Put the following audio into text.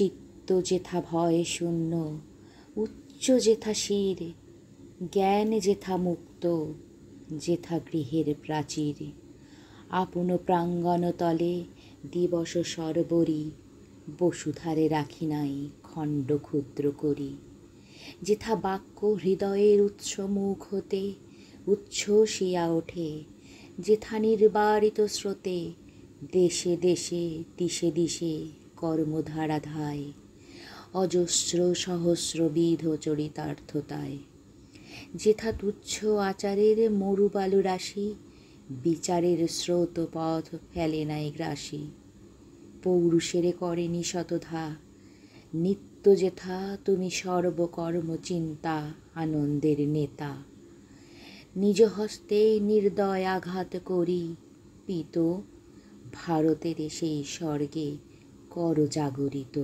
চিত্ত যেথা ভয় শূন্য, উচ্চ যেথা শির, জ্ঞান যেথা মুক্ত, যেথা গৃহের প্রাচীর। আপন প্রাঙ্গণ তলে দিবস সরবরি, বসুধারে রাখি নাই খণ্ড ক্ষুদ্র করি। যেথা বাক্য হৃদয়ের উৎস মুখ হতে উচ্ছ্বসিয়া ওঠে, যেথা নির্বারিত স্রোতে দেশে দেশে দিশে দিশে কর্মধারা ধায়, অজস্র সহস্রবিধ চরিতার্থতায়। যেথা তুচ্ছ আচারের মরুবালু রাশি, বিচারের স্রোত পথ ফেলে নাই গ্রাসী। পৌরুষেরে করেনি শতধা, নিত্য যেথা তুমি সর্বকর্ম চিন্তা আনন্দের নেতা। নিজ হস্তে নির্দয় আঘাত করি, পিত ভারতের সেই স্বর্গে কর জাগরিত।